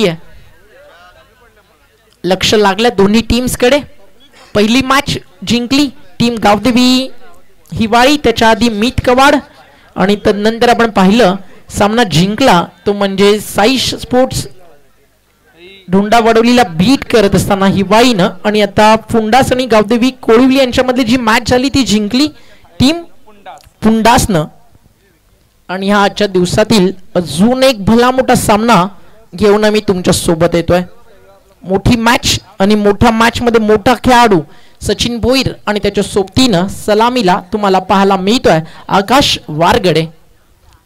आहे. लक्ष लागलं दोन्ही टीम्सकडे. पहिली मॅच जिंकली टीम गावदेवी हिवाळी, त्याच्या आधी मीत कवाड, आणि तदनंतर आपण पाहिलं सामना जिंकला तो म्हणजे साई स्पोर्ट्स धोंडा वडवलीला बीट करत असताना हिवाळीनं. आणि आता फुंडास आणि गावदेवी कोळिवली यांच्यामधली जी मॅच झाली ती जिंकली टीम फुंडासनं. आणि हा आजच्या दिवसातील अजून एक भला मोठा सामना घेऊन आम्ही तुमच्या सोबत येतोय. मोठी मॅच आणि मोठ्या मॅच मध्ये मोठा खेळाडू सचिन भोईर आणि त्याच्या सोबतीनं सलामीला तुम्हाला पाहायला मिळतोय आकाश वारगडे.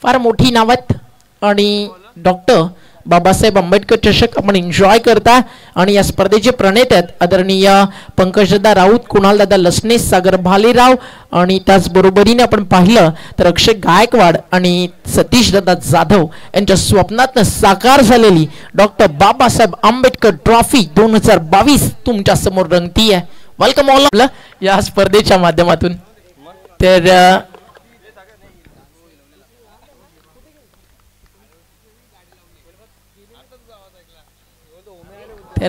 फार मोठी नावात आणि डॉक्टर बाबासाहेब आंबेडकर चषक आपण एन्जॉय करता. आणि या स्पर्धेचे प्रणेते आहेत आदरणीय पंकजदादा राऊत, कुणालदादा लसने, सागर भालेराव, आणि त्याचबरोबरीने आपण पाहिलं तर अक्षय गायकवाड आणि सतीशदादा जाधव यांच्या स्वप्नातनं साकार झालेली डॉक्टर बाबासाहेब आंबेडकर ट्रॉफी 2022 तुमच्या समोर रंगती आहे. वेलकम ऑल या स्पर्धेच्या माध्यमातून. तर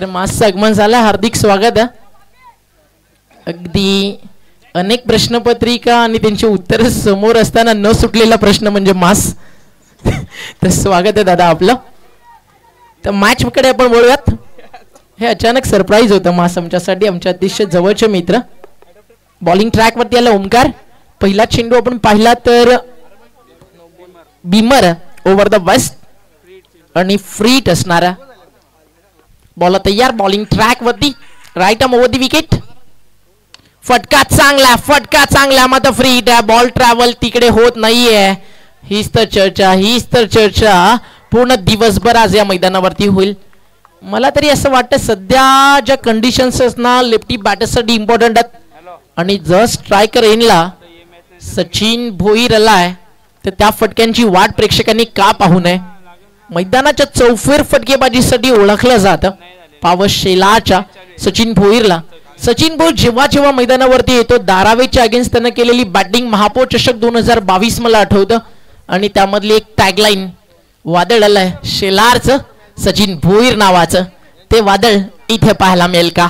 मासचं आगमन झालं. हार्दिक स्वागत आहे. अगदी अनेक प्रश्नपत्रिका आणि त्यांची उत्तर समोर असताना न सुटलेला प्रश्न म्हणजे मास. तर स्वागत आहे दादा आपलं. तर मॅच कडे आपण बोलूयात. हे अचानक सरप्राईज होतं मास आमच्यासाठी, आमच्या अतिशय जवळचे मित्र. बॉलिंग ट्रॅक वरती आला ओमकार. पहिला चेंडू आपण पाहिला तर बीमर ओव्हर द वेस्ट आणि फ्रीट असणारा. बॉल तयार. बॉलिंग ट्रॅक वरती right arm over the wicket. फटका चांगला मात्र फ्रीट आहे. बॉल ट्रॅव्हल तिकडे होत नाहीये. हीच तर चर्चा पूर्ण दिवसभर आज या मैदानावरती होईल. मला तरी असं वाटतं सध्या ज्या कंडिशन्स ना लेफ्टी बॅटर्ससाठी इम्पॉर्टंट आहेत. आणि जर स्ट्रायकर येईनला सचिन भोईर आलाय तर त्या फटक्यांची वाट प्रेक्षकांनी का पाहू नये. मैदानाच्या चौफेर फटकेबाजीसाठी ओळखलं जातं पावशेलाच्या सचिन भोईरला. सचिन भोईर जेव्हा जेव्हा मैदानावरती येतो धारावीच्या अगेन्स्ट त्यानं केलेली बॅटिंग महापौर चषक 2022 मला आठवतं. आणि त्यामधली एक टॅगलाईन वादळ आलंय शेलारचं सचिन भोईर नावाचं. ते वादळ इथे पाहायला मिळेल का.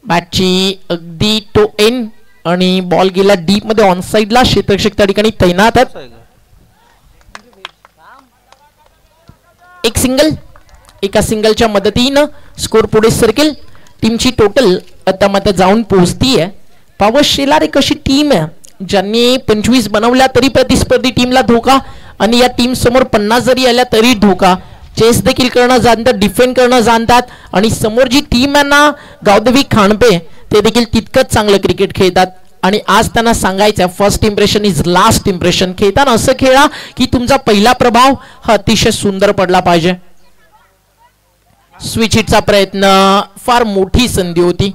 बॅटची अगदी तो एन आणि बॉल गेला डीप मध्ये ऑन साइडला. क्षेत्ररक्षक त्या ठिकाणी तैनात आहेत. एक सिंगल, एका सिंगलच्या मदतीनं स्कोर पुढे सरकेल. टीमची टोटल आता मात्र जाऊन पोहोचतीये. पॉवर शेलार एक अशी टीम आहे ज्यांनी 25 बनवल्या तरी प्रतिस्पर्धी टीमला धोका, आणि या टीम समोर 50 जरी आल्या तरी धोका. चेस देखील करणं जाणतात, डिफेंड करणं जाणतात, आणि समोर जी टीम आहे ना गावदेवी खांडपे ते देखील तितकंच चांगलं क्रिकेट खेळतात. आणि आज त्यांना सांगायचं first impression is last impression. खेळताना असं खेळा की तुमचा पहिला प्रभाव हा अतिशय सुंदर पडला पाहिजे. स्विच हिटचा प्रयत्न, फार मोठी संधी होती.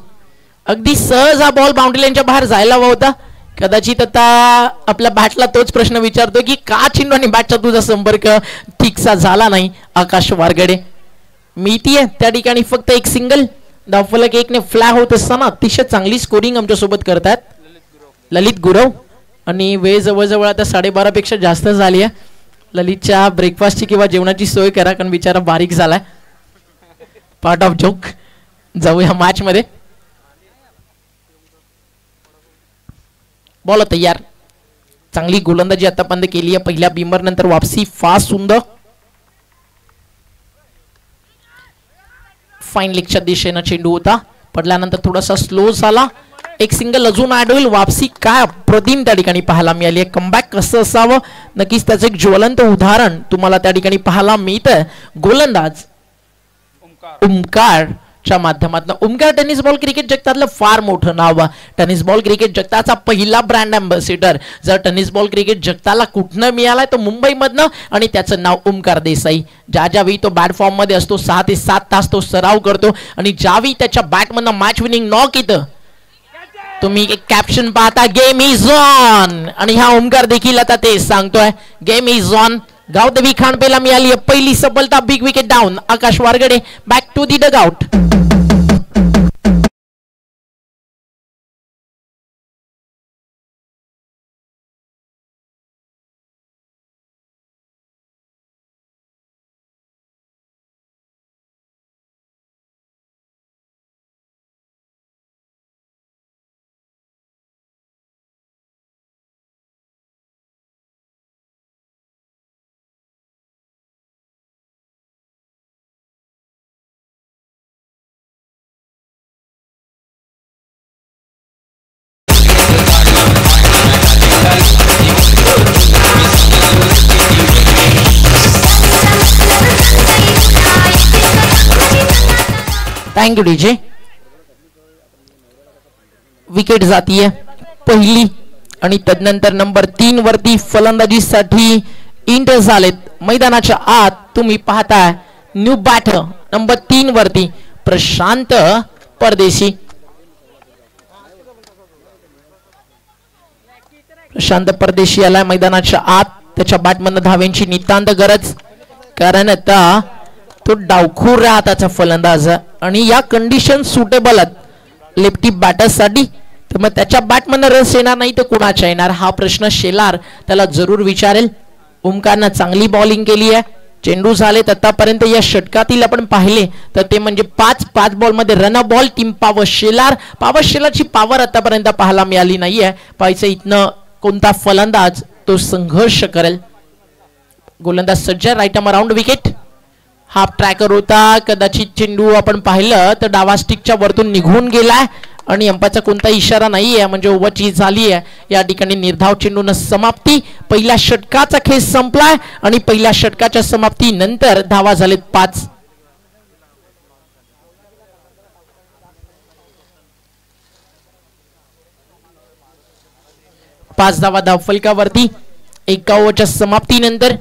अगदी सहज हा बॉल बाउंड्री लाईनच्या बाहेर जायला हवा होता. कदाचित आता आपल्या बॅटला तोच प्रश्न विचारतो की का चेंडू आणि बॅटचा तुझा संपर्क ठीकसा झाला नाही. आकाश वारगडे मिळतीये त्या ठिकाणी फक्त एक सिंगल. धावफलक 1 ने फ्लॅग होत असताना अतिशय चांगली स्कोरिंग आमच्या सोबत करतात ललित गुरव. आणि वेळ जवळजवळ आता 12:30 पेक्षा जास्त झाली आहे. ललितच्या ब्रेकफास्टची किंवा जेवणाची सोय करा कारण बिचारा बारीक झालाय. Part of joke. जाऊया मॅच मध्ये. बॉल तयार. चांगली गोलंदाजी आतापर्यंत केली आहे. पहिल्या बीमर नंतर वापसी फास्ट सुंदर. फाईन लेगच्या दिशेनं चेंडू होता, पडल्यानंतर थोडासा स्लो झाला. एक सिंगल अजून ऍड होईल. वापसी काय अप्रतिम त्या ठिकाणी पाहायला मिळाली आहे. कमबॅक कसं असावं नक्कीच त्याचं एक ज्वलंत उदाहरण तुम्हाला त्या ठिकाणी पाहायला मिळतंय. गोलंदाज ओमकार च्या माध्यमातून. ओमकार टेनिस बॉल क्रिकेट जगतातलं फार मोठं नाव. टेनिस बॉल क्रिकेट जगताचा पहिला ब्रँड अँबॅसेडर. जर टेनिस बॉल क्रिकेट जगताला कुठनं मिळालाय तर मुंबईमधनं, आणि त्याचं नाव ओमकार देसाई. ज्यावेळी तो बॅट फॉर्म मध्ये असतो 6 ते 7 तास तो सराव करतो, आणि ज्यावेळी त्याच्या बॅटमधनं मॅच विनिंग नॉक येतं तुम्ही एक कॅप्शन पाहता गेम इज ऑन. आणि हा ओमकार देखील आता ते सांगतोय गेम इज ऑन. गावदेवी खांडपेला मिळाली पहिली सफलता. Big wicket down. Akash Wargade back to the dugout. Thank you DJ. Wicket जातीये पहिली आणि तदनंतर नंबर 3 वरती फलंदाजीसाठी इंटर झालेत मैदानाच्या आत. तुम्ही पाहताय न्यू बॅटर नंबर 3 वरती प्रशांत परदेशी. प्रशांत परदेशी आलाय मैदानाच्या आत. त्याच्या बॅटमधून धाव्यांची नितांत गरज, कारण आता तो डावखूर हाताचा फलंदाज आणि या कंडिशन सुटेबल आहेत लेफ्टी बॅटर्ससाठी. तर मग त्याच्या बॅटमधून रस येणार नाही तर कुणाच्या येणार हा प्रश्न शेलार त्याला जरूर विचारेल. ओमकारनं चांगली बॉलिंग केली आहे. चेंडू झालेत आतापर्यंत या षटकातील आपण पाहिले तर ते म्हणजे 5 बॉलमध्ये रन बॉल. टीम पॉवर शेलारची पॉवर आतापर्यंत पाहायला मिळाली नाहीये. पाहायचं इथनं कोणता फलंदाज तो संघर्ष करेल. गोलंदाज सज्ज, right arm around wicket. Half tracker होता, कदाचित चेंडू आपण पाहिलं तर डावा स्टिकच्या वरतून निघून गेलाय आणि अंपायरचा कोणता इशारा नाही आहे, म्हणजे ओव्हरची झाली आहे. या ठिकाणी निर्धाव चेंडून समाप्ती. पहिल्या षटकाचा खेळ संपलाय आणि पहिल्या षटकाच्या समाप्ती नंतर धावा झालेत 5. धावा धावफलकावरती एका ओव्हरच्या समाप्तीनंतर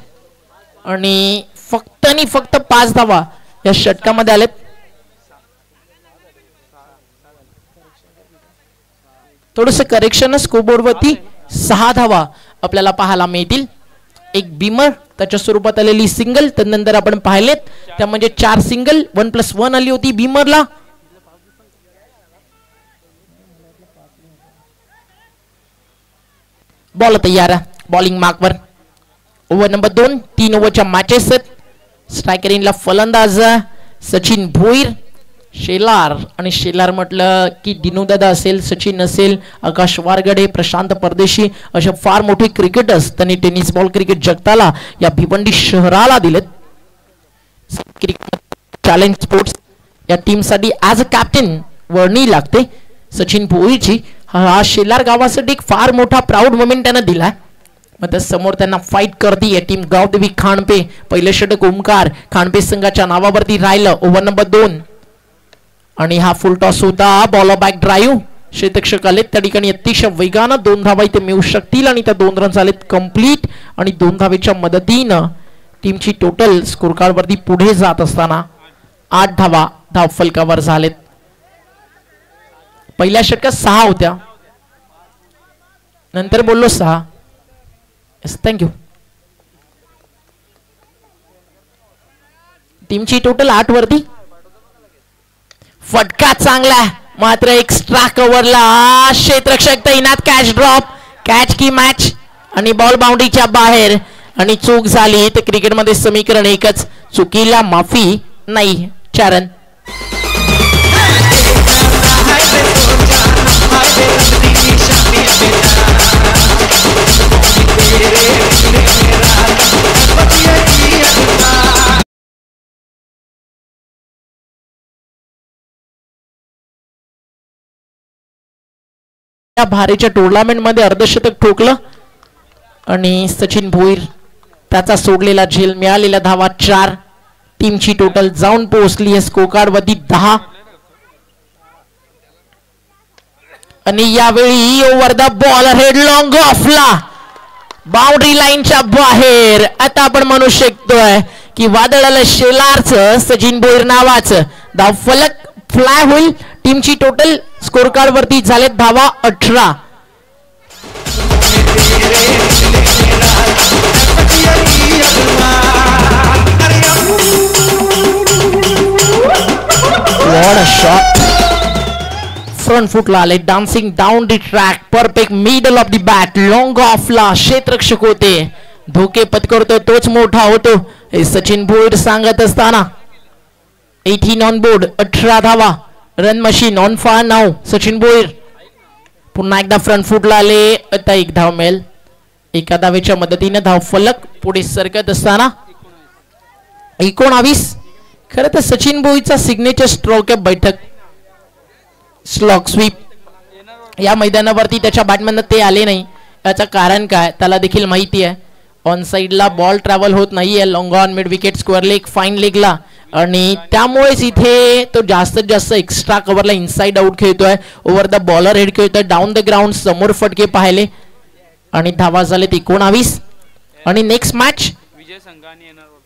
आणि फक्त 5 धावा या षटकामध्ये आलेत. थोडस करेक्शन स्कोरबोर्ड वरती 6 धावा आपल्याला पाहायला मिळतील. एक बीमर त्याच्या स्वरूपात आलेली सिंगल, त्यानंतर आपण पाहिलेत त्या म्हणजे 4 सिंगल 1+1 आली होती बीमरला. बॉल तयार आहे बॉलिंग मार्कवर. ओव्हर नंबर 2, 3 ओव्हरच्या मॅचेस आहेत. स्ट्रायकर इनला फलंदाज सचिन भोईर. शेलार आणि शेलार म्हटलं की दिनूदादा असेल, सचिन असेल, आकाश वारगडे, प्रशांत परदेशी अशा फार मोठे क्रिकेटर्स त्यांनी टेनिस बॉल क्रिकेट जगताला या भिवंडी शहराला दिलेत. चॅलेंज स्पोर्ट्स या टीमसाठी ॲज अ कॅप्टन वर्णी लागते सचिन भोईरची. हा शेलार गावासाठी एक फार मोठा प्राऊड मोमेंट त्यांना दिलाय. मग समोर त्यांना फाईट करते या टीम गावदेवी खांडपे. पहिलं षटक ओमकार खांडपे संघाच्या नावावरती राहिलं. ओव्हर नंबर 2 आणि हा फुल टॉस होता. Ball back drive. क्षेत्ररक्षक आलेत त्या ठिकाणी अतिशय वेगानं 2 धावा इथे मिळू शकतील आणि त्या 2 रन झालेत कंप्लीट. आणि 2 धावेच्या मदतीनं टीमची टोटल स्कोर कार्ड वरती पुढे जात असताना 8 धावा धावफलकावर झालेत. पहिल्या षटकात 6 होत्या, नंतर बोललो 6. थँक्यू. टीमची टोटल 8 वरती. फटका चांगला मात्र एक्स्ट्रा कव्हरला क्षेत्ररक्षक तैनात. कॅच ड्रॉप, कॅच की मॅच आणि बॉल बाउंड्रीच्या बाहेर आणि चूक झाली तर क्रिकेटमध्ये समीकरण एकच, चुकीला माफी नाही. 4 रन. या भारीच्या टुर्नामेंट मध्ये अर्धशतक ठोकलं आणि सचिन भोईर त्याचा सोडलेला झेल. मिळालेल्या धावा 4. टीमची टोटल जाऊन पोहोचली आहे स्कोर कार्ड वरती 10. आणि यावेळी over the ball head long ऑफला बाउंड्री लाईनच्या बाहेर. आता आपण म्हणू शकतोय की वादळाला शेलारचं सचिन भोईर नावाचं धावफलक फ्लाय होईल. टीमची टोटल स्कोर कार्ड वरती झाले धावा 18. What a shot. फ्रंट फुटला आले, dancing down the track, perfect middle of the bat, long ऑफला क्षेत्ररक्षक होते. धोके पत्करतो तोच मोठा होतो हे सचिन भोईर सांगत असताना 18 ऑन बोर्ड, 18 धावा. रन मशीन ऑन फायर नाव सचिन भोईर. पुन्हा एकदा फ्रंट फुटला आले. आता 1 धाव मिळेल. एका धावेच्या मदतीने धाव फलक पुढे सरकत असताना 19. खरं तर सचिन भोईरचा सिग्नेचर स्ट्रोक आहे बैठक स्लॉग स्वीप. या मैदानावरती त्याच्या बॅटमॅन ते आले नाही. याचं कारण काय त्याला देखील माहिती आहे. ऑन साइडला बॉल ट्रॅव्हल होत नाहीये. Long on mid wicket square leg fine लेगला आणि त्यामुळेच इथे तो जास्तीत जास्त एक्स्ट्रा कव्हरला इनसाइड आउट खेळतोय. ओव्हर द बॉलर हेड खेळतोय. डाऊन द ग्राउंड समोर फटके पाहिले आणि धावा झालेत 19. आणि नेक्स्ट मॅच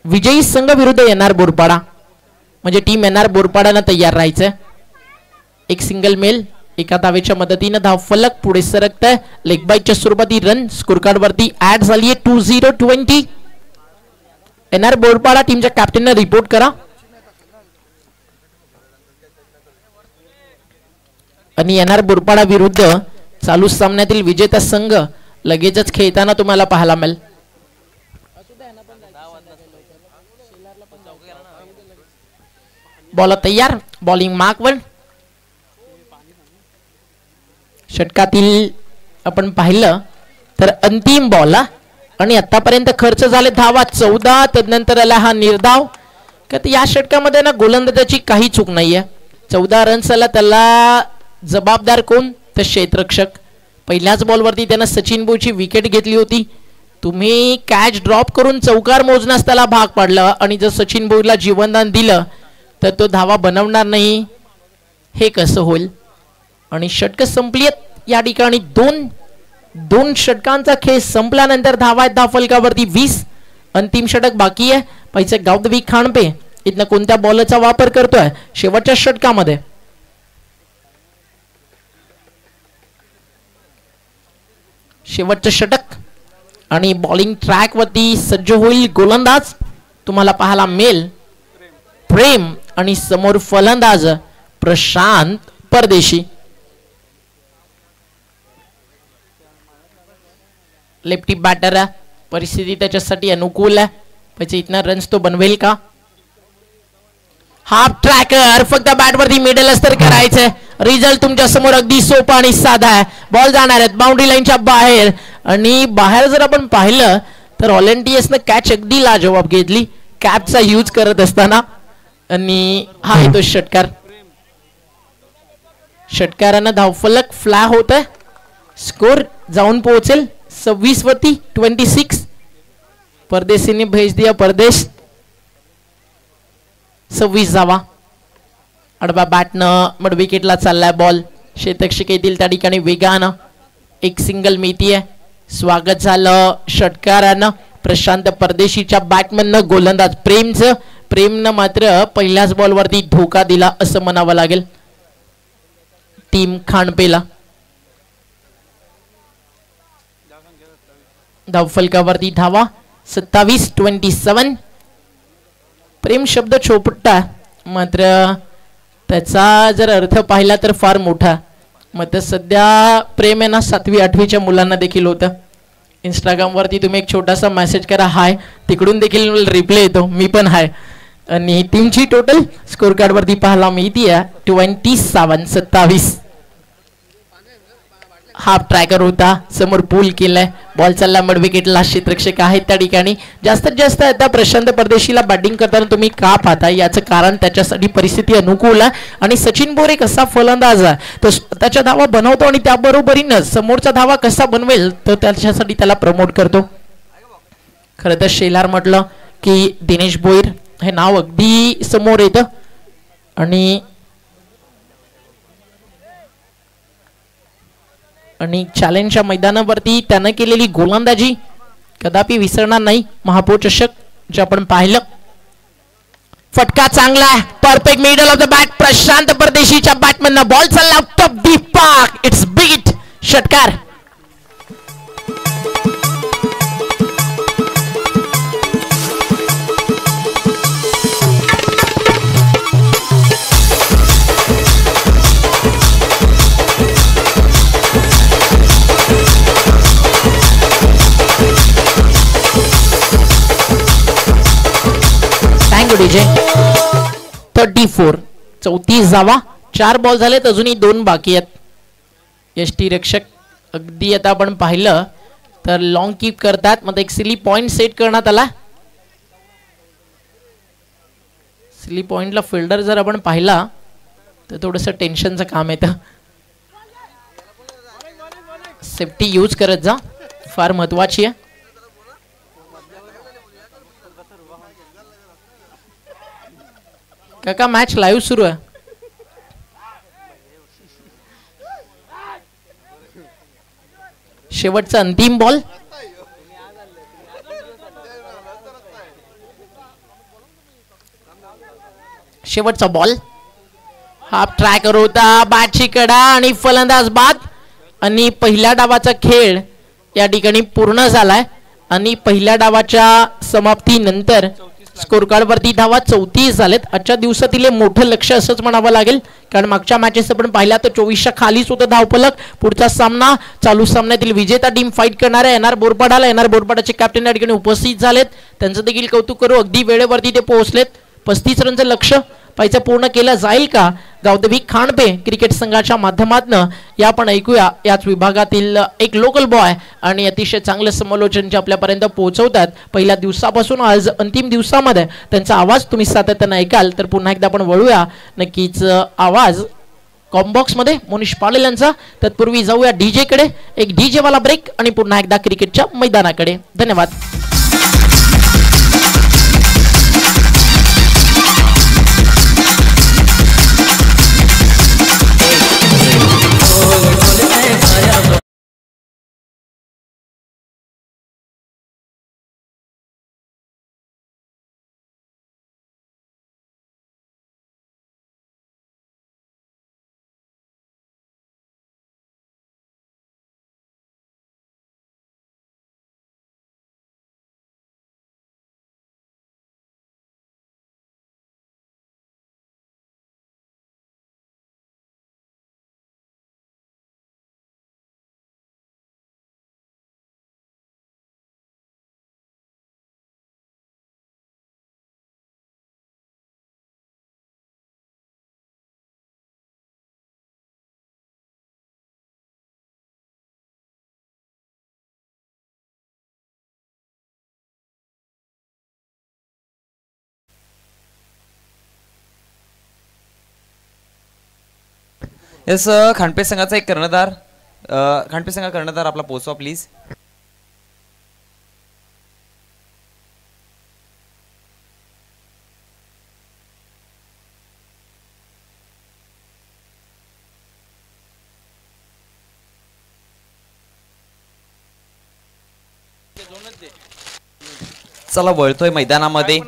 विजयी संघ विरुद्ध NR बोरपाडा. म्हणजे टीम NR बोरपाडाला तयार राहायचं. एक सिंगल मेल एका धावेच्या मदतीने धाव फलक पुढे सरकत आहे. लेग बाईटच्या स्वरूपात रन स्कोर कार्ड वरती ऍड झाली आहे. 20-20. NR बोरपाडा टीमच्या कॅप्टनने रिपोर्ट करा. आणि NR बोरपाडा विरुद्ध चालू सामन्यातील विजेता संघ लगेचच खेळताना तुम्हाला पाहायला मिळेल. बॉल तयार. Bowling mark 1. षटकातील आपण पाहिलं तर अंतिम बॉल आणि आतापर्यंत खर्च झाले धावा 14. तदनंतर आला हा निर्धाव. या षटकामध्ये ना गोलंदाजाची काही चूक नाहीये. 14 रन्स आला. त्याला जबाबदार कोण तर क्षेत्ररक्षक. पहिल्याच बॉलवरती त्यानं सचिन बोईची विकेट घेतली होती. तुम्ही कॅच ड्रॉप करून चौकार मोजण्यास त्याला भाग पाडलं आणि जर सचिन बोईला जीवनदान दिलं तर तो धावा बनवणार नाही. हे कसं होईल. आणि षटक संपली आहेत या ठिकाणी. दोन षटकांचा खेळ संपल्यानंतर धावा आहेत धावफलकावरती 20. अंतिम षटक बाकी आहे. पैसे गावदेवी खांडपे इथनं कोणत्या बॉलचा वापर करतोय शेवटच्या षटकामध्ये. शेवटचं षटक आणि बॉलिंग ट्रॅक वरती सज्ज होईल गोलंदाज तुम्हाला पाहायला मिळेल प्रेम आणि समोर फलंदाज प्रशांत परदेशी. लेफ्टी बॅटर आहे. परिस्थिती त्याच्यासाठी अनुकूल आहे. पैसे इतना रन्स तो बनवेल का. हाफ ट्रॅकर फक्त बॅटवरती मिडल अस्तर करायचंय. रिझल्ट तुमच्या समोर अगदी सोपा आणि साधा आहे. बॉल जाणार आहेत बाउंड्री लाईनच्या बाहेर आणि बाहेर जर आपण पाहिलं तर ऑलिम्पियसनं कॅच अगदी लाजवाब घेतली कॅपचा यूज करत असताना. आणि हा येतो षटकार. षटकारानं धावफलक फ्लॅ होत आहे. स्कोर जाऊन पोहोचेल 26 वरती 26. परदेशीने भेज दिया परदेश. 26 धावा. आडवा बॅटनं मड विकेटला चाललाय बॉल. क्षेत्ररक्षक येतील त्या ठिकाणी वेगानं. एक सिंगल मिळती आहे. स्वागत झालं षटकारानं प्रशांत परदेशीच्या बॅटमननं. गोलंदाज प्रेमनं मात्र पहिल्याच बॉलवरती धोका दिला असं म्हणावं लागेल टीम खांडपेला. धावफलकावरती धावा 27-27. प्रेम शब्द छोपटा मात्र त्याचा जर अर्थ पाहिला तर फार मोठा. मग सध्या प्रेम आहे ना 7वी-8वीच्या मुलांना देखील होतं. इंस्टाग्रामवरती तुम्ही एक छोटासा मेसेज करा हाय, तिकडून देखील रिप्लाय येतो मी पण हाय. आणि टीमची टोटल स्कोर कार्ड वरती पाहायला मिळती आहे 27-27. हाफ ट्रॅकर होता. समोर पूल केलाय. बॉल चालला मड विकेटला. क्षेत्ररक्षक आहेत त्या ठिकाणी. जास्तीत जास्त आता प्रशांत परदेशीला बॅटिंग करताना तुम्ही का पाहता याचं कारण त्याच्यासाठी परिस्थिती अनुकूल आहे. आणि सचिन बोरे कसा फलंदाज आहे तो स्वतःच्या धावा बनवतो आणि त्याबरोबरीनं समोरचा धावा कसा बनवेल तर त्याच्यासाठी त्याला प्रमोट करतो. खरं तर शेलार म्हटलं की दिनेश भोईर हे नाव अगदी समोर येतं. आणि चॅलेंजच्या मैदानावरती त्यानं केलेली गोलंदाजी कदापि विसरणार नाही. महापौर चषक जे आपण पाहिलं. फटका चांगला आहे. Perfect middle of the bat Prashant परदेशीच्या बॅटमॅननं बॉल चालला out of the park. It's big hit. षटकार. डीजे 34. 34 धावा. 4 बॉल झालेत. अजूनही 2 बाकी आहेत. यष्टी रक्षक अगदी आता आपण पाहिलं तर लॉंग कीप करतात. मग एक सिली पॉइंट सेट करण्यात आला. सिली पॉइंटला फिल्डर जर आपण पाहिला तर थोडंसं टेन्शनचं काम येतं. सेफ्टी यूज करत जा फार महत्वाची आहे. काका मॅच लाईव्ह सुरू आहे. शेवटचा अंतिम बॉल. शेवटचा बॉल. हाफ ट्रॅकर होता, बॅटची कडा आणि फलंदाज बाद. आणि पहिल्या डावाचा खेळ या ठिकाणी पूर्ण झालाय. आणि पहिल्या डावाच्या समाप्तीनंतर स्कोर कार्ड वरती धावा 34 झालेत. आजच्या दिवसातील मोठं लक्ष असंच म्हणावं लागेल, कारण मागच्या मॅचेस आपण पाहिला तर 24च्या खालीच होतं धावफलक. पुढचा सामना चालू सामन्यातील विजेता टीम फाईट करणार आहे एनआर बोरपाडाला. एनआर बोरपाडाचे कॅप्टन या ठिकाणी उपस्थित झालेत, त्यांचं देखील कौतुक करू. अगदी वेळेवरती ते पोहोचलेत. 35 रनचं लक्ष पाहिजे पूर्ण केलं जाईल का गावदेवी खांडपे क्रिकेट संघाच्या माध्यमातून, या आपण ऐकूया. याच विभागातील एक लोकल बॉय आणि अतिशय चांगलं समालोचन जे आपल्यापर्यंत पोहोचवतात पहिल्या दिवसापासून आज अंतिम दिवसामध्ये त्यांचा आवाज तुम्ही सातत्यानं ऐकाल. तर पुन्हा एकदा आपण वळूया नक्कीच आवाज कॉम्बॉक्स मध्ये मोनिश पाटील यांचा. तत्पूर्वी जाऊया डीजे कडे, एक डीजे वाला ब्रेक आणि पुन्हा एकदा क्रिकेटच्या मैदानाकडे. धन्यवाद. यस, खांडपे संघाचा एक कर्णधार, खांडपे संघा कर्णधार आपला पोहोचवा प्लीज. चला वळतोय मैदानामध्ये.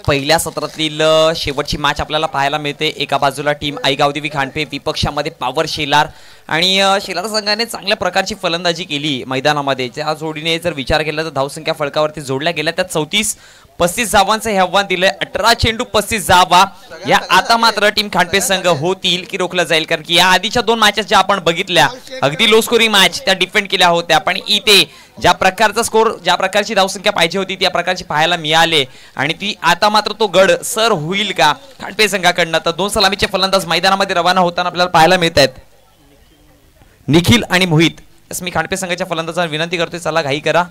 पहिल्या सत्रातील शेवटची मॅच आपल्याला पाहायला मिळते. एका बाजूला टीम आई गावदेवी खांडपे, विपक्षामध्ये पॉवर शेलार. आणि शेलार संघाने चांगल्या प्रकारची फलंदाजी केली मैदानामध्ये. त्या जोडीने जर विचार केला तर धावसंख्या फलकावरती जोडल्या गेल्या. त्यात 34-35 धावांचं हे आव्हान दिलंय. 18 चेंडू 35 धावा. या आता मात्र टीम खांडपे संघ होतील की रोखलं जाईल, कारण की या आधीच्या 2 मॅचेस ज्या आपण बघितल्या अगदी लो स्कोरिंग मॅच त्या डिफेंड केल्या होत्या, पण इथे ज्या प्रकारचा स्कोर, ज्या प्रकारची धावसंख्या पाहिजे होती त्या प्रकारची पाहायला मिळाले. आणि ती आता मात्र तो गड सर होईल का खांडपे संघाकडनं. तर 2 सलामीचे फलंदाज मैदानामध्ये रवाना होताना आपल्याला पाहायला मिळत आहेत, निखिल आणि मोहित. मी खांडपे संघाच्या फलंदाजांना विनंती करतोय, चला घाई करा.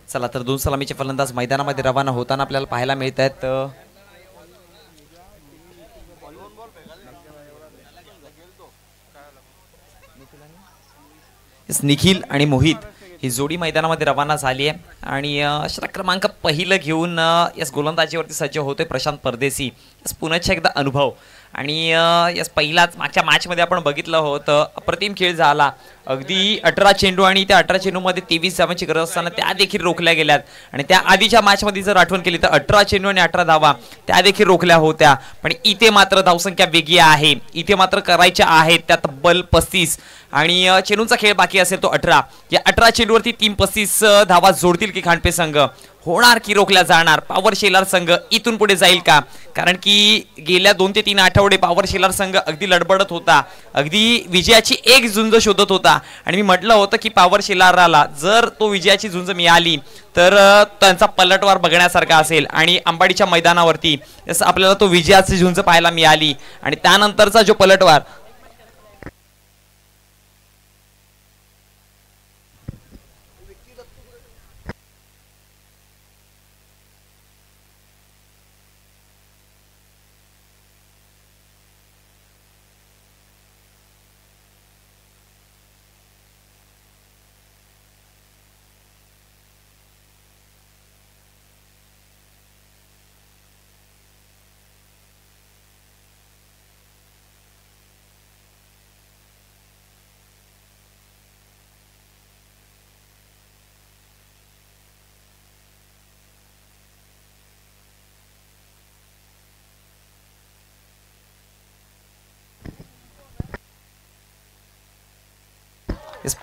चला तर 2 सलामीचे फलंदाज मैदानामध्ये रवाना होताना आपल्याला पाहायला मिळत आहेत. निखिल आणि मोहित ही जोडी मैदानामध्ये रवाना झाली आहे. आणि षटक क्रमांक पहिलं घेऊन यास गोलंदाजीवरती सज्ज होतोय प्रशांत परदेशी. पुन्हा एकदा अनुभव. आणि यास पहिलाच मागच्या मॅचमध्ये आपण बघितलं होतं, अप्रतिम खेळ झाला. अगदी 18 चेंडू आणि त्या 18 चेंडूमध्ये 23 धावांची गरज असताना त्या देखील रोखल्या गेल्यात. आणि त्या आधीच्या मॅचमध्ये जर आठवण केली तर 18 चेंडू आणि 18 धावा त्या देखील रोखल्या होत्या. पण इथे मात्र धावसंख्या वेगळी आहे, इथे मात्र करायच्या आहेत त्या तब्बल 35. आणि चेंडूंचा खेळ बाकी असेल तो 18. या 18 चेंडूवरती 35 धावा जोडतील की खांडपे संघ. होणार की रोखल्या जाणार? पॉवर शेलार संघ इथून पुढे जाईल का? कारण की गेल्या 2 ते 3 आठवडे पॉवर शेलार संघ अगदी लडबडत होता, अगदी विजयाची एक झुंज शोधत होता आणि मी म्हटलं होतं की पॉवर शेलारला जर तो विजयाची झुंज मिळाली तर त्यांचा पलटवार बघण्यासारखा असेल आणि अंबाडीच्या मैदानावरती आपल्याला तो विजयाची झुंज पाहायला मिळाली आणि त्यानंतरचा जो पलटवार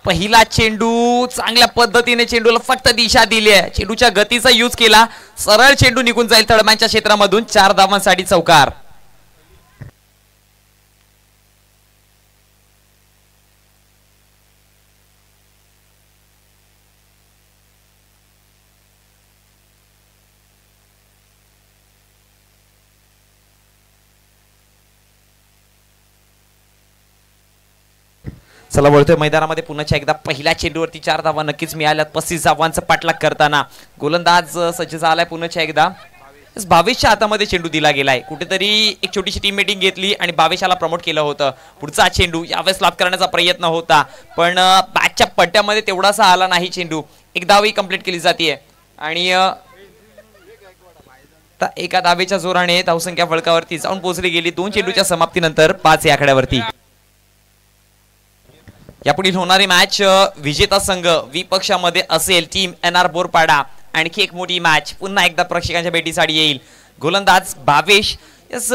पहिला चेंडू चांगल्या पद्धतीने चेंडूला फक्त दिशा दिली आहे, चेंडूच्या गतीचा यूज केला, सरळ चेंडू निघून जाईल तळमांच्या क्षेत्रामधून 4 धावांसाठी चौकार. चला वळतोय मैदानामध्ये पुन्हा एकदा पहिल्या चेंडूवरती 4 धावा नक्कीच मिळाल्यात. 35 धावांचा पाठलाग करताना गोलंदाज सज्ज झालाय पुन्हा एकदा. भावेशच्या हातामध्ये चेंडू दिला गेलाय, कुठेतरी एक छोटीशी टीम मीटिंग घेतली आणि भावेशाला प्रमोट केलं होतं. पुढचा चेंडू यावेळेस लाभ करण्याचा प्रयत्न होता पण बॅटच्या पट्ट्यामध्ये तेवढासा आला नाही चेंडू. एक धावही कंप्लीट केली जाते आणि एका धावेच्या जोराने धावसंख्या फळकावरती जाऊन पोहोचली गेली. 2 चेंडूच्या समाप्तीनंतर 5 या आकड्यावरती. यापुढील होणारी मॅच विजेता संघ विपक्षामध्ये असेल टीम NR बोरपाडा. आणखी एक मोठी मॅच पुन्हा एकदा प्रेक्षकांच्या भेटीसाठी येईल. गोलंदाज भावेश. यस,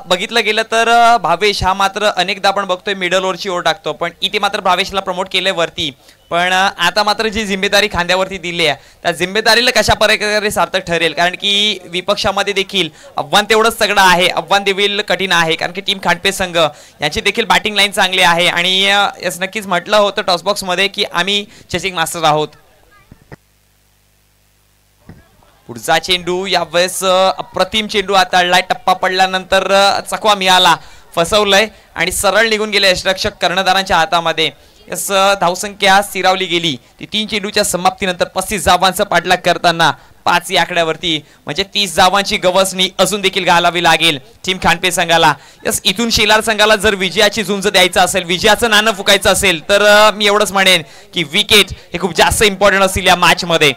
बघितलं गेलं तर भावेश हा मात्र अनेकदा आपण बघतोय मिडल ओव्हरची ओव्हर टाकतो पण इथे मात्र भावेशला प्रमोट केलंय वरती. पण आता मात्र जी जिम्मेदारी खांद्यावरती दिली आहे त्या जिम्मेदारीला कशा प्रकारे सार्थक ठरेल, कारण की विपक्षामध्ये देखील आव्हान तेवढंच सगळं आहे. आव्हान देखील कठीण आहे कारण की टीम खांडपे संघ यांची देखील बॅटिंग लाईन चांगली आहे आणि यस नक्कीच म्हटलं होतं टॉसबॉक्स मध्ये की आम्ही चेसिंग मास्टर आहोत. पुढचा चेंडू यावेळेस अप्रतिम चेंडू हाताळलाय. टप्पा पडल्यानंतर चकवा मिळाला, फसवलंय आणि सरळ निघून गेले यष्टिरक्षक कर्णधारांच्या हातामध्ये. यस, धावसंख्या स्थिरावली गेली ती 3 चेंडूच्या समाप्तीनंतर. 35 धावांचा पाठलाग करताना 5 या आकड्यावरती, म्हणजे 30 धावांची गवसणी अजून देखील घालावी लागेल टीम खांडपे संघाला. यस, इथून शेलार संघाला जर विजयाची झुंज द्यायचं असेल, विजयाचं नाणं फुकायचं असेल तर मी एवढंच म्हणेन की विकेट हे खूप जास्त इम्पॉर्टंट असतील या मॅच मध्ये.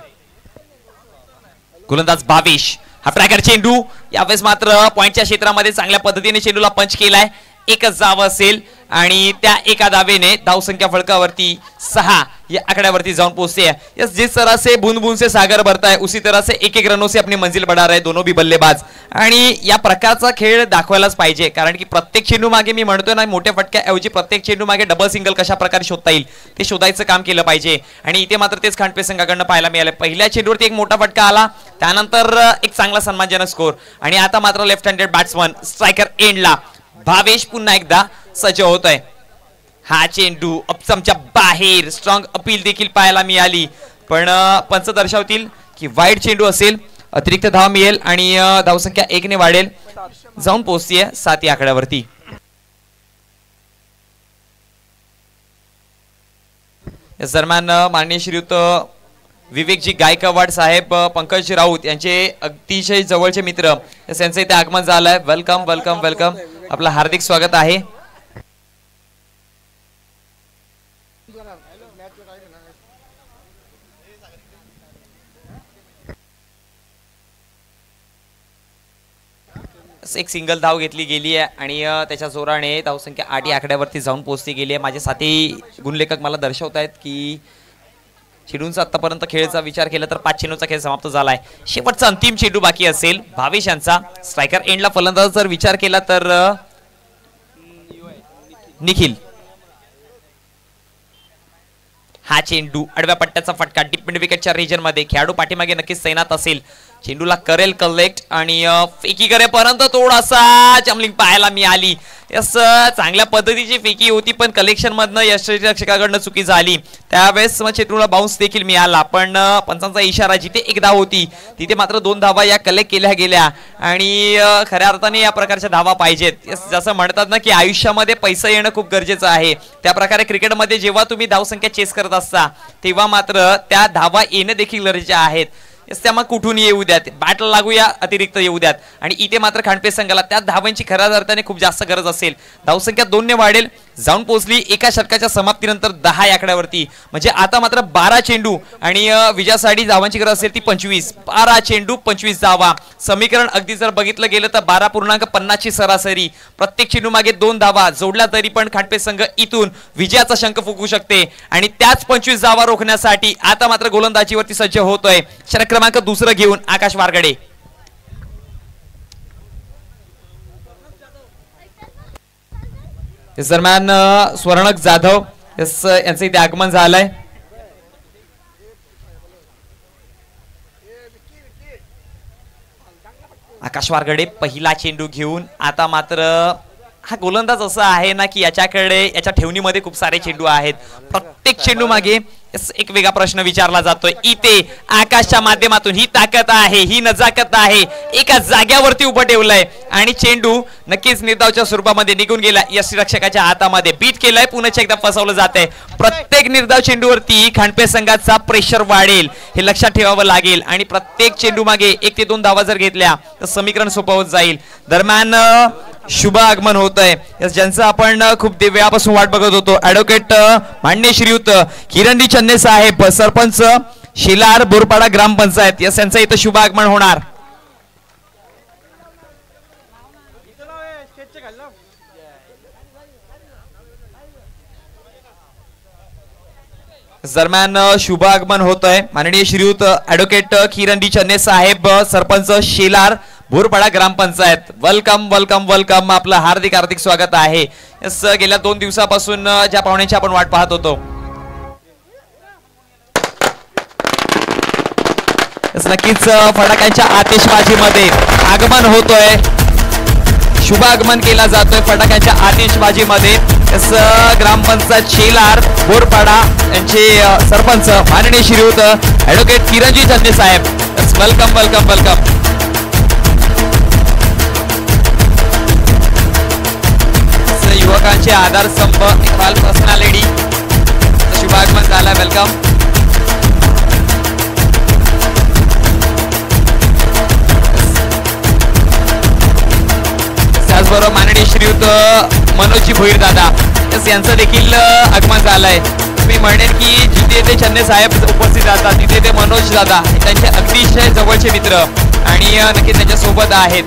गोलंदाज भावेश. हा ट्रॅकर चेंडू यावेळेस मात्र पॉइंटच्या क्षेत्रामध्ये चांगल्या पद्धतीने चेंडूला पंच केलाय. एकच धाव असेल आणि त्या एका धावेने धावसंख्या फळकावरती 6 या आकड्यावरती जाऊन पोहोचते. यस, जिस तरह से बूंद बूंद से सागर भरता है उसी तरह से एक एक रनों से अपनी मंजिल बढ़ा रहे दोनों भी बल्लेबाज. आणि या प्रकारचा खेळ दाखवायलाच पाहिजे कारण की प्रत्येक चेंडू मागे मी म्हणतोय ना मोठ्या फटक्याऐवजी प्रत्येक चेंडू मागे डबल सिंगल कशा प्रकारे शोधता येईल ते शोधायचं काम केलं पाहिजे आणि इथे मात्र तेच खांडपे संघाकडनं पाहायला मिळालं. पहिल्या चेंडूवरती एक मोठा फटका आला, त्यानंतर एक चांगला सन्मानजनक स्कोर आणि आता मात्र लेफ्ट हँडेड बॅट्समन स्ट्रायकर एंडला भावेश पुन्हा एकदा सज्ज होतोय. हा चेंडू अपसमच्या बाहेर, स्ट्रॉंग अपील देखील पाहायला मिळाली पण पंच दर्शवतील की वाईड चेंडू असेल, अतिरिक्त धाव मिळेल आणि धावसंख्या 1 ने वाढेल, जाऊन पोहोचतीये 7 या आकड्यावरती. या दरम्यान माननीय श्रीयुत विवेकजी गायकवाड साहेब, पंकज राऊत यांचे अतिशय जवळचे मित्र यांचं इथे आगमन झालंय. वेलकम वेलकम वेलकम, आपलं हार्दिक स्वागत आहे. एक सिंगल धाव घेतली गेली आहे आणि त्याच्या जोराने धावसंख्या 8 या आकड्यावरती जाऊन पोहोचली गेली आहे. माझे साथी गुणलेखक मला दर्शवत आहेत की चेंडूंचा आतापर्यंत खेळचा विचार केला तर 5 चेंडूचा खेळ समाप्त झालाय. शेवटचा अंतिम चेंडू बाकी असेल भावेश यांचा. स्ट्रायकर एंडला फलंदाज जर विचार केला तर निखिल. हा चेंडू आडव्या पट्ट्याचा फटका डीप मिड विकेटच्या रिजन मध्ये खेळाडू पाठीमागे नक्कीच तैनात असेल. चेंडूला करेल कलेक्ट आणि फेकी करेपर्यंत थोडासा जम्बलिंग पाहायला मिळाली. यस चांगल्या पद्धतीची फेकी होती पण कलेक्शन मधनं यष्टीरक्षकाकडनं चुकी झाली. त्यावेळेस मग चेंडूला बाउन्स देखील मिळाला पण पंचांचा इशारा जिथे एक धाव होती तिथे मात्र 2 धावा या कलेक्ट केल्या गेल्या आणि खऱ्या अर्थाने या प्रकारच्या धावा पाहिजेत. यस जसं म्हणतात ना की आयुष्यामध्ये पैसा येणं खूप गरजेचं आहे त्या प्रकारे क्रिकेटमध्ये जेव्हा तुम्ही धावसंख्या चेस करत असता तेव्हा मात्र त्या धावा येणं देखील गरजेचे आहेत. त्या मग कुठून येऊ द्यात बॅटला लागू या अतिरिक्त येऊ द्यात आणि इथे मात्र खांडपे संघाला त्या धावांची खऱ्या अर्थाने खूप जास्त गरज असेल. धावसंख्या 2 ने वाढेल जाऊन पोहोचली एका षटकाच्या समाप्तीनंतर 10 या आकड्यावरती म्हणजे आता मात्र 12 चेंडू आणि विजयासाठी धावांची गरज असेल ती 25. 12 चेंडू 25 धावा समीकरण अगदी जर बघितलं गेलं तर 12.50 ची सरासरी. प्रत्येक चेंडू मागे 2 धावा जोडल्या तरी पण खांडपे संघ इथून विजयाचा शंख फुंकू शकते आणि त्याच 25 धावा रोखण्यासाठी आता मात्र गोलंदाजीवरती सज्ज होतोय षटक क्रमांक 2 घेऊन आकाश वारगडे. इस दरम्यान स्वर्णक जाधव यांचं इथे आगमन झालंय. आकाश वारगडे पहिला चेंडू घेऊन आता मात्र हा गोलंदाज असा आहे ना की याच्याकडे याच्या ठेवणीमध्ये खूप सारे चेंडू आहेत. प्रत्येक चेंडू मागे एक वेगळा प्रश्न विचारला जातोय. इथे आकाशच्या माध्यमातून ही ताकद आहे ही नजाकत आहे एका जाग्यावरती उभं ठेवलंय आणि चेंडू नक्कीच निर्धावच्या स्वरूपामध्ये निघून गेला यष्टीरक्षकाच्या हातामध्ये बीट केलंय पुन्हा एकदा फसवलं जातंय. प्रत्येक निर्धाव चेंडूवरती खांडपे संघाचा प्रेशर वाढेल हे लक्षात ठेवावं लागेल आणि प्रत्येक चेंडू मागे 1 ते 2 धावा जर घेतल्या तर समीकरण सोपं होत जाईल. दरम्यान शुभ आगमन होत आहे ज्यांचं आपण खूप वेळापासून वाट बघत होतो. ऍडव्होकेट मान्य श्रीयुत किरणजी चन्ने साहेब सरपंच शेलार बोरपाडा ग्रामपंचायत या यांचं इथं शुभ आगमन होणार. दरम्यान शुभ आगमन होत आहे माननीय श्रीयुत ऍडव्होकेट किरणजी चन्ने साहेब सरपंच शेलार बोरपाडा ग्रामपंचायत. वेलकम वेलकम वेलकम आपलं हार्दिक हार्दिक स्वागत आहे. गेल्या 2 दिवसापासून ज्या पाहुण्यांची आपण वाट पाहत होतो नक्कीच फटाक्यांच्या आतिषबाजीमध्ये आगमन होतोय. शुभ आगमन केला जातोय फटाक्यांच्या आतिषबाजीमध्ये. ग्रामपंचायत शेलार बोरपाडा यांचे सरपंच माननीय श्रीयुत ऍडव्होकेट किरणजी चन्ने साहेब. Welcome welcome welcome. युवकांचे आधारस्तंभ इक्बाल पर्सनॅलिटी शुभ आगमन झाला. वेलकम. त्याचबरोबर माननीय श्रीयुत मनोजी भोईर दादा यांचं देखील आगमन झालंय. मी म्हणेन की जिथे ते चन्ने साहेब उपस्थित राहतात तिथे ते मनोज दादा त्यांचे अतिशय जवळचे मित्र आणि नक्की त्यांच्या सोबत आहेत.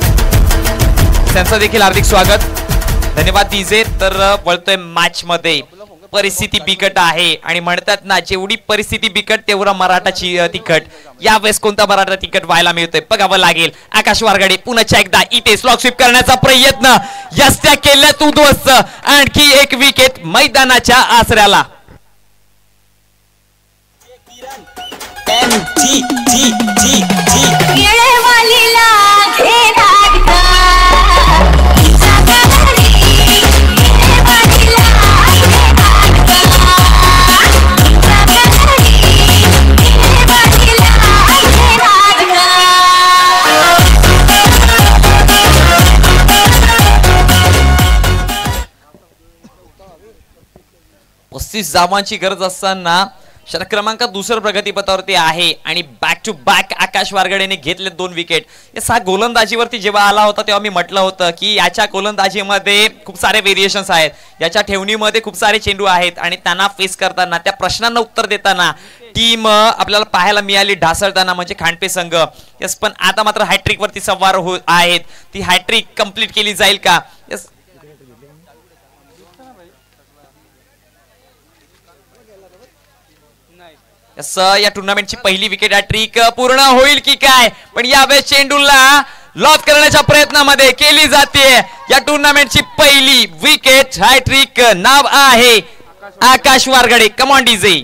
त्यांचं देखील हार्दिक स्वागत. धन्यवाद डीजे. तर वळतोय मॅच मध्ये. परिस्थिती बिकट आहे आणि म्हणतात ना जेवढी परिस्थिती बिकट तेवढा मराठा तिखट. यावेळेस कोणता मराठा तिखट व्हायला मिळतोय बघावं लागेल. आकाश वारगडे पुन्हा एकदा इथे स्लॉग स्वीप करण्याचा प्रयत्न यस्त्या केल्यात उद्ध्वस्त. आणखी एक विकेट मैदानाच्या आसऱ्याला. धावांची गरज असताना षटक क्रमांक 2 प्रगतीपथावरती आहे आणि बॅक टू बॅक आकाश वारगडेने घेतले 2 विकेट. या गोलंदाजीवरती जेव्हा आला होता तेव्हा मी म्हटलं होतं की याच्या गोलंदाजीमध्ये खूप सारे व्हेरिएशन्स आहेत. याच्या ठेवणीमध्ये खूप सारे चेंडू आहेत आणि त्यांना फेस करताना त्या प्रश्नांना उत्तर देताना टीम आपल्याला पाहायला मिळाली ढासळताना म्हणजे खांडपे संघ. यस पण आता मात्र हॅट्रिक वरती सवार होत आहेत. ती हॅट्रिक कंप्लीट केली जाईल का? यस या टुर्नामेंटची पहिली विकेट हॅट्रिक पूर्ण होईल की काय? पण यावेळेस चेंडूला लॉक करण्याच्या प्रयत्नामध्ये केली जाते. या टुर्नामेंटची पहिली विकेट हॅट्रिक नाव आहे Akash Wargade. Come on DJ.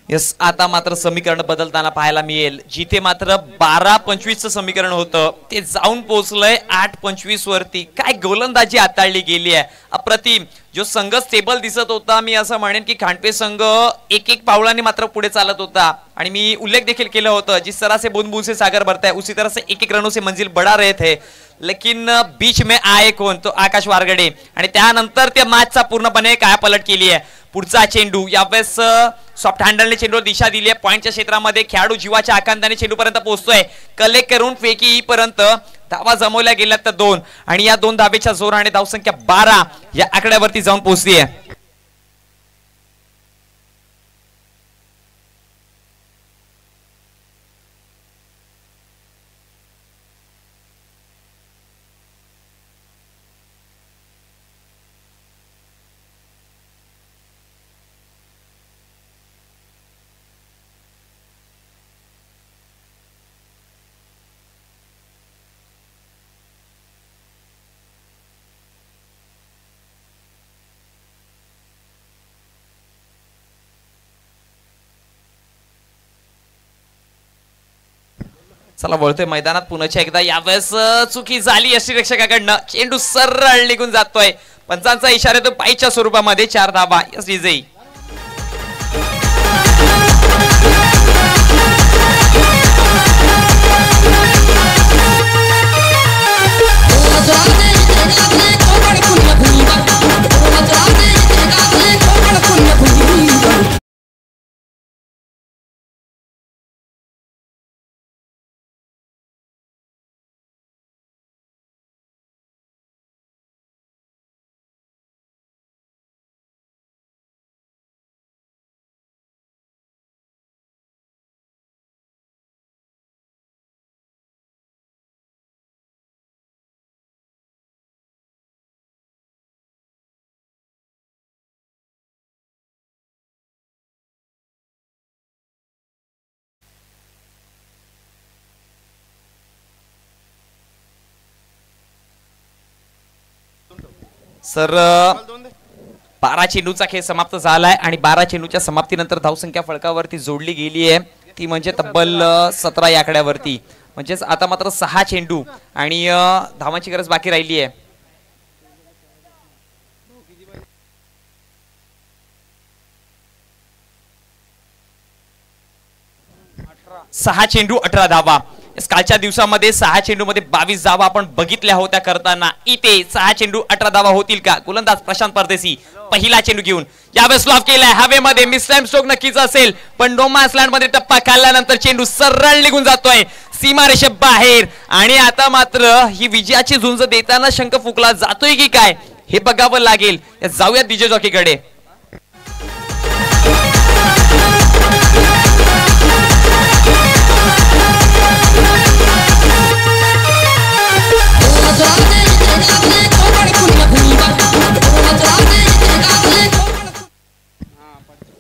Yes, आता मात्र समीकरण बदलताना पाहायला मिळेल. जिथे मात्र 12-25 समीकरण होतं ते जाऊन पोहोचलंय 8-25 वरती. काय गोलंदाजी हाताळली गेली आहे, अप्रतिम. जो संघ स्टेबल दिसत होता, मी असं म्हणेन की खांडपे संघ एक पावलांनी मात्र पुढे चालत होता. आणि मी उल्लेख देखील केलं होतं, जिस तरह से बूंद बूंद से सागर भरता है उसी तरह से एक रनों से मंजिल बढ़ा रहे थे. लेकिन बीच में आए कोण, तो आकाश वारगडे. आणि त्यानंतर त्या मॅचचा पूर्णपणे कायापालट केली आहे. पुढचा चेंडू यावेळेस सॉफ्ट हँडलने चेंडूवर दिशा दिली आहे. पॉइंटच्या क्षेत्रामध्ये खेळाडू जीवाच्या आकांताने चेंडू पर्यंत पोहोचतोय. कलेक्ट करून फेकी पर्यंत धावा जमवल्या गेल्या तर 2 आणि या 2 धावेच्या जोराने धावसंख्या 12 या आकड्यावरती जाऊन पोहोचली आहे. चला वळतोय मैदानात पुन्हा एकदा. यावेळेस चुकी झाली यष्टीरक्षकाकडनं. चेंडू सरळ निघून जातोय. पंचांचा इशारा तो पायच्या स्वरूपामध्ये 4 धावा. यस विजयी. सर 12 चेंडूचा खेळ समाप्त झालाय आणि 12 चेंडूच्या समाप्तीनंतर धावसंख्या फळकावरती जोडली गेली आहे. ती म्हणजे तब्बल 17 या आकड्यावरती. म्हणजेच आता मात्र 6 चेंडू आणि धावांची गरज बाकी राहिली आहे. 6 चेंडू 18 धावा. कालच्या दिवसामध्ये 6 चेंडू मध्ये 22 धावा आपण बघितल्या होत्या करताना. इथे 6 चेंडू 18 धावा होतील का? गोलंदाज प्रशांत परदेशी पहिला चेंडू घेऊन यावेळेस लॉफ केलाय हवेमध्ये. मिस टाइम स्ट्रोक नक्कीच असेल, पण नो मॅन्स लँड मध्ये टप्पा खाल्ल्यानंतर चेंडू सरळ निघून जातोय सीमारेषे बाहेर. आणि आता मात्र ही विजयाची झुंज देताना शंख फुकला जातोय की काय हे बघावं लागेल. जाऊयात डीजे जॉकीकडे.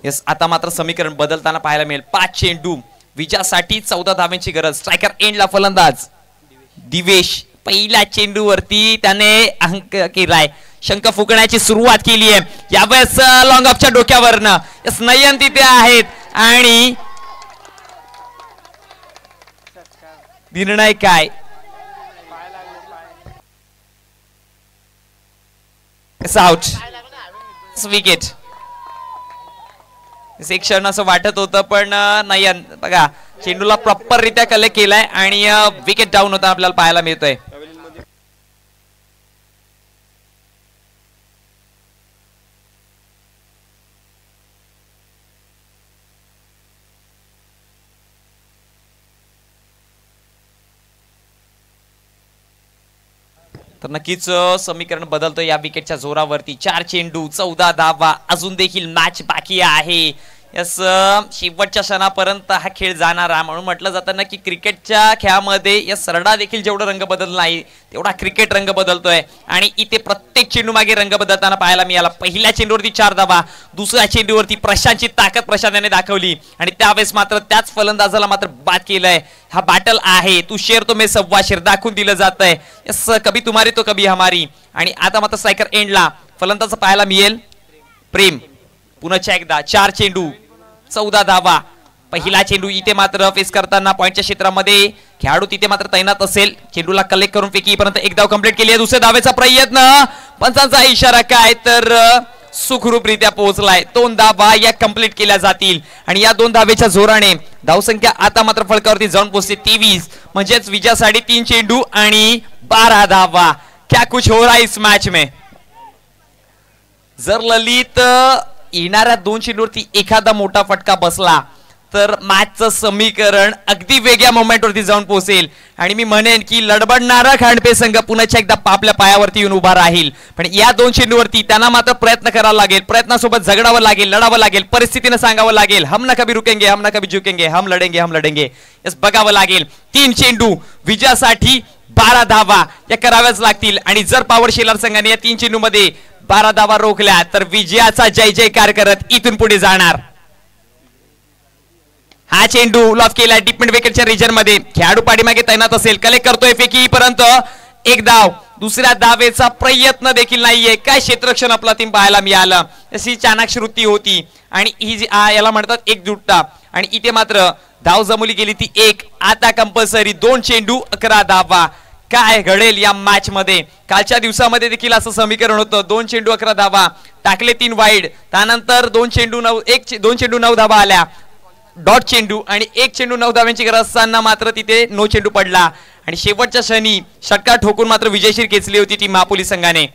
यस, आता मात्र समीकरण बदलताना पाहायला मिळेल. 5 चेंडू विजयासाठी 14 धावांची गरज. स्ट्रायकर एंडला फलंदाज दिवेश. पहिल्या चेंडूवरती त्याने अंक केलाय. शंख फुकण्याची सुरुवात केली आहे. यावेळेस लॉंग ऑफच्या डोक्यावरनं यस नयन तिथे आहेत आणि निर्णय काय? Out, wicket. एक क्षण असं वाटत होतं, पण नयन बघा चेंडूला प्रॉपर रित्या कलेक्ट केलाय आणि विकेट डाऊन होता आपल्याला पाहायला मिळतोय. तर नक्कीच समीकरण बदलतोय या विकेटच्या जोरावरती. 4 चेंडू 14 धावा. अजून देखील मॅच बाकी आहे. यस शेवटच्या क्षणापर्यंत हा खेळ जाणारा, म्हणून म्हटलं जातं ना की क्रिकेटच्या खेळामध्ये या सरडा देखील जेवढं रंग बदलला नाही तेवढा क्रिकेट रंग बदलतोय आणि इथे प्रत्येक चेंडू मागे रंग बदलताना पाहायला मिळाला. पहिल्या चेंडूवरती 4 धावा, दुसऱ्या चेंडूवरती प्रशांतची ताकद प्रशांतने दाखवली आणि त्यावेळेस मात्र त्याच फलंदाजाला मात्र बाद केलंय. हा बॅटल आहे, तू शेर तो मे सव्वा शेर दाखवून दिलं जात आहे. यस कभी तुम्हारी तो कभी हमारी. आणि आता मात्र स्ट्रायकर एंडला फलंदाज पाहायला मिळेल प्रेम. पुन्हा एकदा 4 चेंडू 14 धावा. पहिला चेंडू इथे मात्र फेस करताना पॉइंटच्या क्षेत्रामध्ये खेळाडू तिथे मात्र तैनात असेल. चेंडूला कलेक्ट करून फेकी परंतु एक धाव कंप्लीट केली आहे. दुसऱ्या धावेचा प्रयत्न, पंचांचा इशारा काय तर सुखरूपरित्या पोहोचलाय. 2 धावा या कंप्लीट केल्या जातील आणि या 2 धावेच्या जोराने धावसंख्या आता मात्र फलकावरती जाऊन पोहोचते 23. म्हणजेच विजयासाठी 3 चेंडू आणि 12 धावा. क्या कुछ हो रहा है इस मॅच में. जर ललित येणाऱ्या 2 चेंडूवरती एखादा मोठा फटका बसला तर मॅचचं समीकरण अगदी वेगळ्या मोमेंटवरती जाऊन पोहोचेल आणि मी म्हणेन की लडबडणारा खांडपे संघ पुन्हा एकदा आपल्या पायावरती येऊन उभा राहील. पण या 2 चेंडूवरती त्यांना मात्र प्रयत्न करावा लागेल, प्रयत्नासोबत झगडावं लागेल, लढावं लागेल, परिस्थितीने सांगावं लागेल. हम ना कभी रुकेंगे, हम ना कभी झुकेंगे, हम लढेंगे, हम लढेंगे. यस बघावं लागेल. 3 चेंडू विजयासाठी 12 धावा या कराव्याच लागतील आणि जर पॉवर शेलार संघाने या 3 चेंडू मध्ये 12 धावा रोखल्या तर विजयाचा जय जयकार करत इथून पुढे जाणार. हा चेंडू लॉफ केला डीप मिड विकेटच्या रिजन मध्ये. खेळाडू पाठीमागे तैनात असेल, कलेक्ट करतोय फेकी परंतु एक धाव. दुसऱ्या धावेचा प्रयत्न देखील नाहीये. काय क्षेत्ररक्षण आपला टीम पाहायला मिळालं. अशी चाणाक्ष वृत्ती होती आणि ही याला म्हणतात एकजुटता आणि इथे मात्र धाव जमवली गेली ती 1. आता कंपल्सरी 2 चेंडू 11 धावा. काय घडेल या मॅच मध्ये. कालच्या दिवसामध्ये देखील असं समीकरण होतं. 2 चेंडू 11 धावा, टाकले 3 वाईड, त्यानंतर 2 चेंडू 9 धावा आल्या. डॉट चेंडू आणि 1 चेंडू 9 धाव्यांची गरज असताना मात्र तिथे 9 चेंडू पडला आणि शेवटच्या क्षणी षटकार ठोकून मात्र विजयशीर खेचली होती टीम महापोलीस संघाने.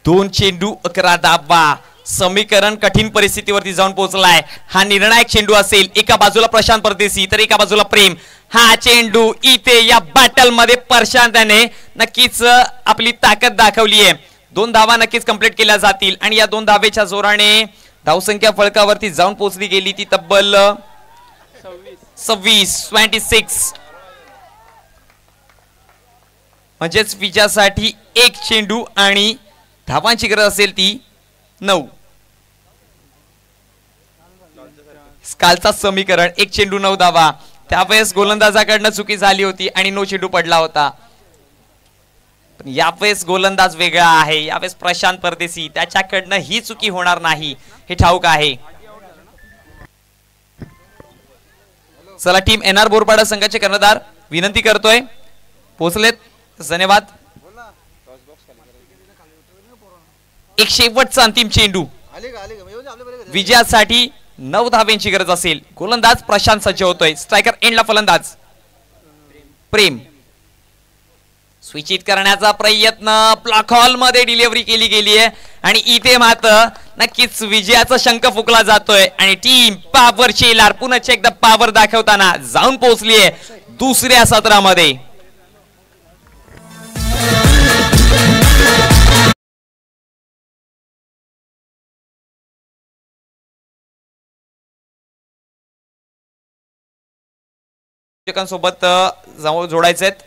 दोन चेंडू 11 धावा. समीकरण कठीण परिस्थितीवरती जाऊन पोहोचलाय. हा निर्णायक चेंडू असेल. एका बाजूला प्रशांत परदेशी तर एका बाजूला प्रेम. हा चेंडू इथे या बॅटल मध्ये प्रशांतने नक्कीच आपली ताकद दाखवली आहे. 2 धावा नक्कीच कंप्लीट केल्या जातील आणि या 2 धावेच्या जोराने धावसंख्या फलकावरती जाऊन पोहोचली गेली ती तब्बल 26. म्हणजेच विजयासाठी 1 चेंडू आणि धावांची गरज असेल ती 9. कालचा समीकरण 1 चेंडू 9 धावा. त्यावेळेस गोलंदाजाकडनं चुकी झाली होती आणि 9 चेंडू पडला होता. पण यावेळेस गोलंदाज वेगळा आहे. यावेळेस प्रशांत परदेशी, त्याच्याकडनं ही चुकी होणार नाही हे ठाऊक आहे. चला टीम एनआर बोरपाडा संघाचे कर्णधार विनंती करतोय. पोहोचलेत, धन्यवाद. एक शेवटचा अंतिम चेंडू विजयासाठी 9 धाव्यांची गरज असेल. गोलंदाज प्रशांत सज्ज होतोय. स्ट्रायकर एंडला फलंदाज प्रेम. स्विचित करण्याचा प्रयत्न ब्लॉक हॉल मध्ये डिलिव्हरी केली गेली आहे आणि इथे मात्र नक्कीच विजयाचा शंख फुकला जातोय आणि टीम पॉवर शेलार पुन्हा एकदा पॉवर दाखवताना जाऊन पोहोचली आहे दुसऱ्या सत्रामध्ये. सोबत जोडायचे आहेत.